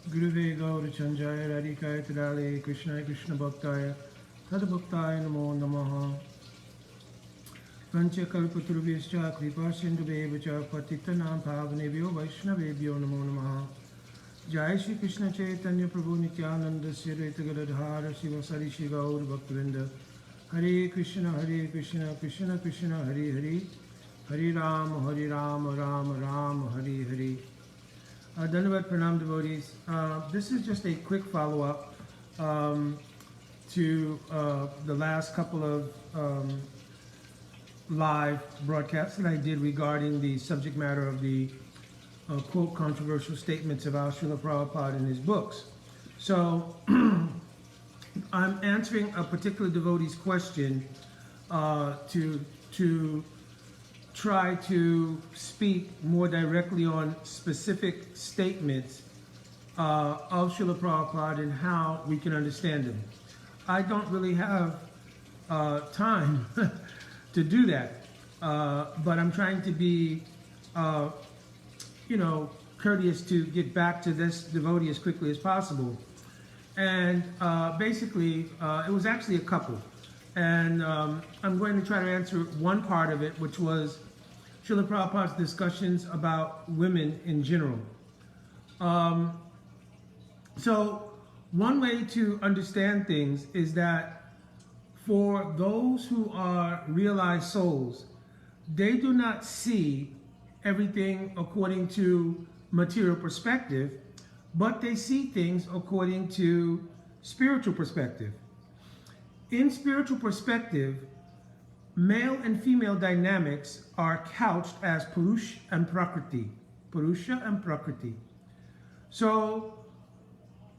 Guruve Gaura Chanjaya Radhikaya Tadale Krishna Krishna Bhaktaya Tadabhaktaya Namo Namaha Pancha Kalpaturubhyascha Kripa Sindhubevacha Patitanam Pavanebhyo Vaishnavebhyo Namo Namaha Jai Shri Krishna Chaitanya Prabhu Nityananda Sri Advaita Gadadhara Sivasari Shri Gaur Bhaktivinoda Hare Krishna Krishna Krishna Hare Hare Hare Ram Ram Hare Hare. Dandavat Pranam devotees. This is just a quick follow-up to the last couple of live broadcasts that I did regarding the subject matter of the quote controversial statements about Srila Prabhupada in his books. So I'm answering a particular devotee's question to try to speak more directly on specific statements of Srila Prabhupada and how we can understand them. I don't really have time to do that, but I'm trying to be, courteous to get back to this devotee as quickly as possible. And basically, it was actually a couple. And I'm going to try to answer one part of it, which was Srila Prabhupada's discussions about women in general. So one way to understand things is that for those who are realized souls, they do not see everything according to material perspective, but they see things according to spiritual perspective. In spiritual perspective, male and female dynamics are couched as Purusha and Prakriti. Purusha and Prakriti. So,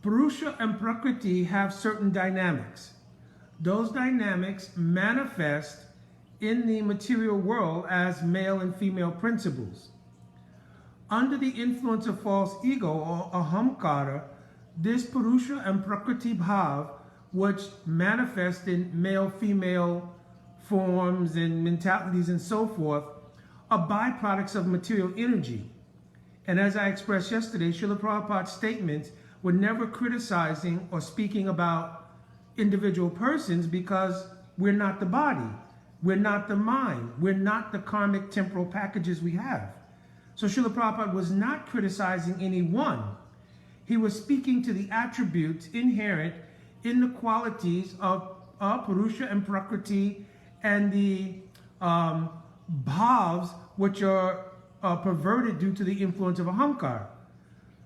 Purusha and Prakriti have certain dynamics. Those dynamics manifest in the material world as male and female principles. Under the influence of false ego or ahamkara, this Purusha and Prakriti bhav, which manifest in male-female forms and mentalities and so forth, are byproducts of material energy. And as I expressed yesterday, Srila Prabhupada's statements were never criticizing or speaking about individual persons because we're not the body, we're not the mind, we're not the karmic temporal packages we have. So Srila Prabhupada was not criticizing anyone. He was speaking to the attributes inherent in the qualities of Purusha and Prakriti and the bhavs which are perverted due to the influence of ahamkara.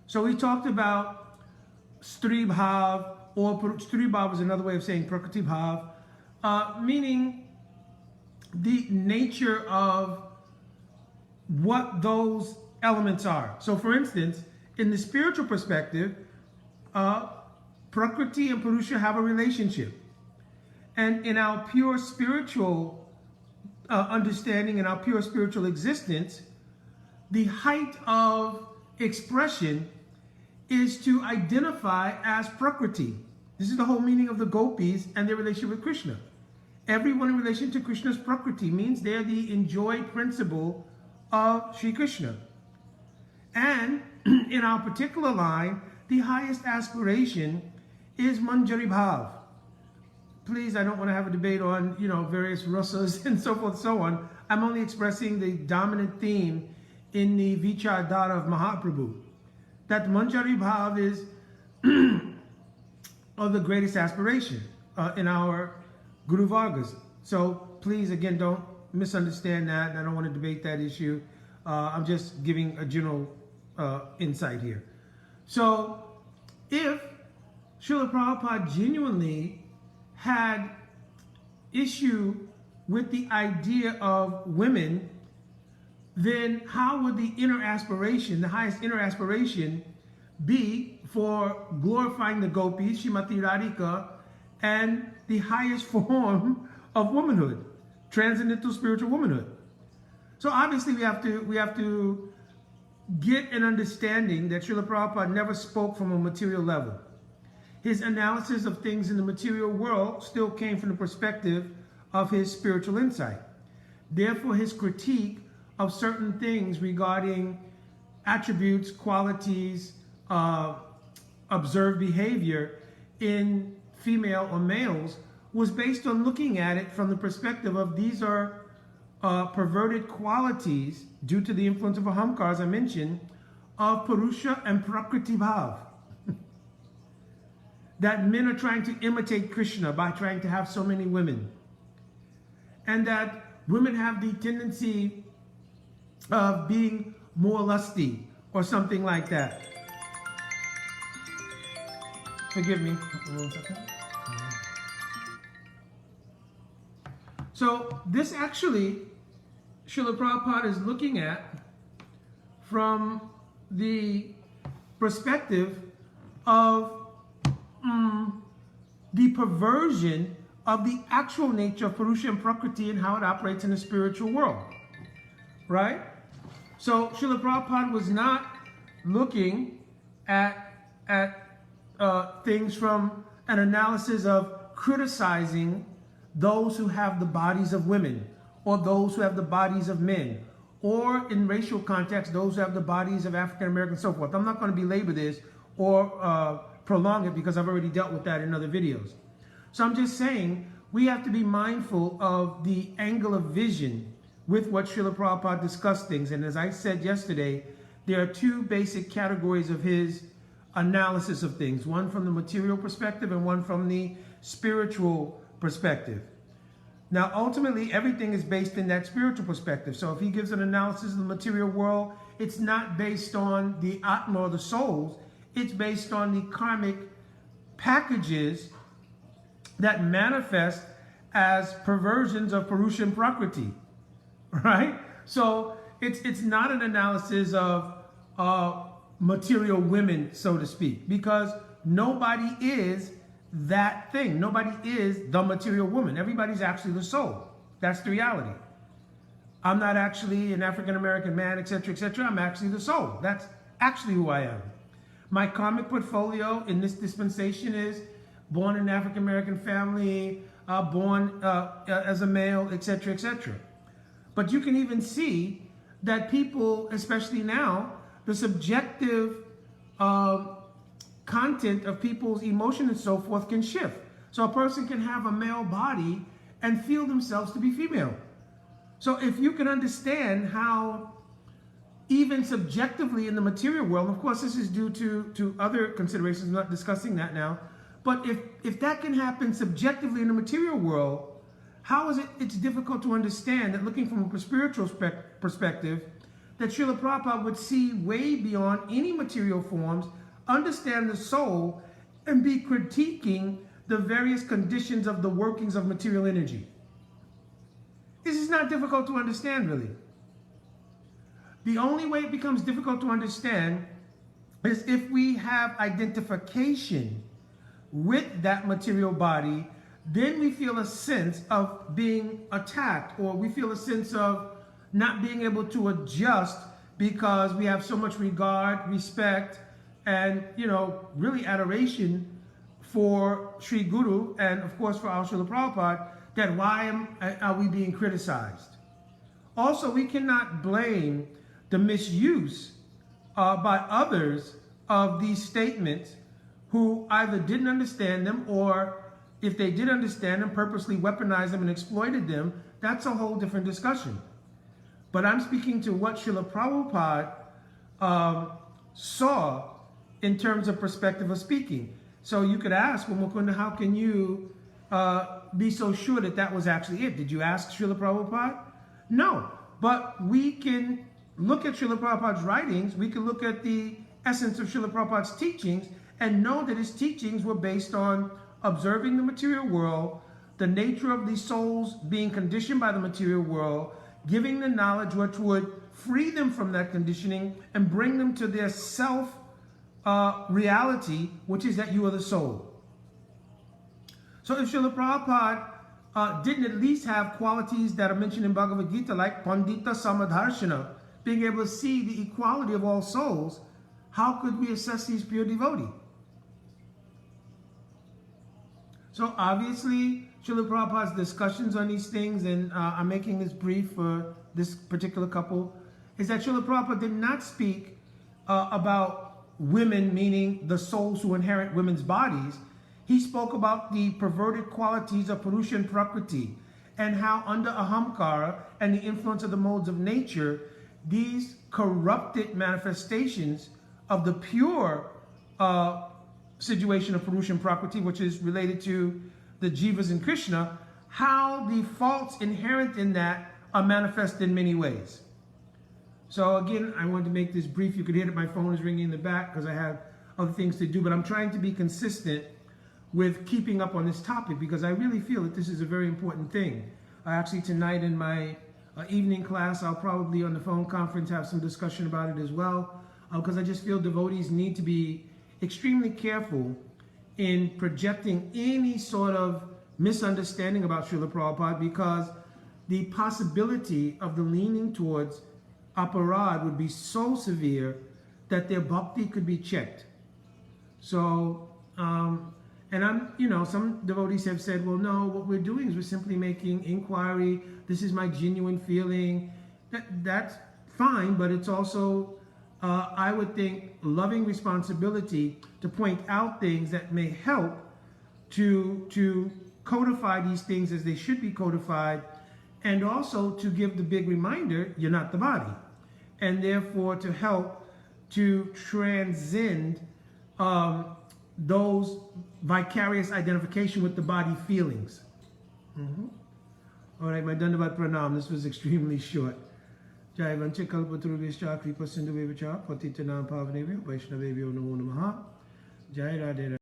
So we talked about Stri bhav, or Stri bhav is another way of saying Prakriti bhav, meaning the nature of what those elements are. So for instance, in the spiritual perspective, Prakriti and Purusha have a relationship. And in our pure spiritual understanding, in our pure spiritual existence, the height of expression is to identify as Prakriti. This is the whole meaning of the gopis and their relationship with Krishna. Everyone in relation to Krishna's Prakriti means they're the enjoyed principle of Sri Krishna. And in our particular line, the highest aspiration is Manjari Bhav. Please, I don't want to have a debate on, various rasas and so forth and so on. I'm only expressing the dominant theme in the Vichardhara of Mahaprabhu. That Manjari Bhav is of the greatest aspiration in our Guru Vargas. So please, again, don't misunderstand that. I don't want to debate that issue. I'm just giving a general insight here. So if Srila Prabhupada genuinely had issue with the idea of women, then how would the inner aspiration, the highest inner aspiration, be for glorifying the gopis, Srimati Radhika, and the highest form of womanhood, transcendental spiritual womanhood? So obviously we have to get an understanding that Srila Prabhupada never spoke from a material level. His analysis of things in the material world still came from the perspective of his spiritual insight. Therefore, his critique of certain things regarding attributes, qualities, observed behavior in female or males was based on looking at it from the perspective of these are perverted qualities due to the influence of ahamkar, as I mentioned, of Purusha and Prakriti Bhav. That men are trying to imitate Krishna by trying to have so many women. And that women have the tendency of being more lusty or something like that. Forgive me. 1 second. So this actually, Srila Prabhupada is looking at from the perspective of the perversion of the actual nature of Purusha and Prakriti and how it operates in the spiritual world. Right? So Srila Prabhupada was not looking at things from an analysis of criticizing those who have the bodies of women, or those who have the bodies of men, or in racial context, those who have the bodies of African Americans, and so forth. I'm not going to belabor this or prolong it because I've already dealt with that in other videos. So I'm just saying we have to be mindful of the angle of vision with what Srila Prabhupada discussed things. And as I said yesterday, there are two basic categories of his analysis of things, one from the material perspective and one from the spiritual perspective. Now, ultimately, everything is based in that spiritual perspective. So if he gives an analysis of the material world, it's not based on the Atma or the souls. It's based on the karmic packages that manifest as perversions of Purusha and Prakriti, right? So it's not an analysis of material women, so to speak, because nobody is that thing. Nobody is the material woman. Everybody's actually the soul. That's the reality. I'm not actually an African-American man, etc., etc. I'm actually the soul. That's actually who I am. My karmic portfolio in this dispensation is born in an African-American family, born as a male, etc., etc. But you can even see that people, especially now, the subjective content of people's emotion and so forth can shift. So a person can have a male body and feel themselves to be female. So if you can understand how even subjectively in the material world, of course this is due to other considerations, I'm not discussing that now, but if that can happen subjectively in the material world, how is it's difficult to understand that looking from a spiritual perspective, that Srila Prabhupada would see way beyond any material forms, understand the soul, and be critiquing the various conditions of the workings of material energy. This is not difficult to understand, really. The only way it becomes difficult to understand is if we have identification with that material body, then we feel a sense of being attacked, or we feel a sense of not being able to adjust because we have so much regard, respect, and, really adoration for Sri Guru and, of course, for our Srila Prabhupada, that why are we being criticized? Also, we cannot blame the misuse by others of these statements who either didn't understand them, or if they did understand them, purposely weaponized them and exploited them. That's a whole different discussion. But I'm speaking to what Srila Prabhupada saw in terms of perspective of speaking. So you could ask, well, Mukunda, how can you be so sure that that was actually it? Did you ask Srila Prabhupada? No, but we can look at Srila Prabhupada's writings, we can look at the essence of Srila Prabhupada's teachings and know that his teachings were based on observing the material world, the nature of the souls being conditioned by the material world, giving the knowledge which would free them from that conditioning and bring them to their self reality, which is that you are the soul. So if Srila Prabhupada didn't at least have qualities that are mentioned in Bhagavad Gita, like Pandita Samadharshana, being able to see the equality of all souls, how could we assess these pure devotee? So obviously, Srila Prabhupada's discussions on these things, and I'm making this brief for this particular couple, is that Srila Prabhupada did not speak about women, meaning the souls who inherit women's bodies, he spoke about the perverted qualities of Purusha and Prakriti, and how under Ahamkara and the influence of the modes of nature, these corrupted manifestations of the pure situation of Purusha and Prakriti, which is related to the Jivas and Krishna, how the faults inherent in that are manifest in many ways. So again, I wanted to make this brief. You could hear that my phone is ringing in the back because I have other things to do, but I'm trying to be consistent with keeping up on this topic because I really feel that this is a very important thing. Actually, tonight in my evening class, I'll probably on the phone conference have some discussion about it as well, because I just feel devotees need to be extremely careful in projecting any sort of misunderstanding about Srila Prabhupada, because the possibility of the leaning towards aparad would be so severe that their bhakti could be checked. So, and some devotees have said, well, no, what we're doing is we're simply making inquiry. This is my genuine feeling. That's fine, but it's also, I would think, loving responsibility to point out things that may help to codify these things as they should be codified, and also to give the big reminder, you're not the body. And therefore to help to transcend those vicarious identification with the body feelings. All right, my Dandavat Pranam. This was extremely short. Jai Vancha Kalpaturu Vishya Kripa Sindhu Vivacha Patitanam Pavanevyo Vaishnavevyo Namo Namaha. Jai Radhe.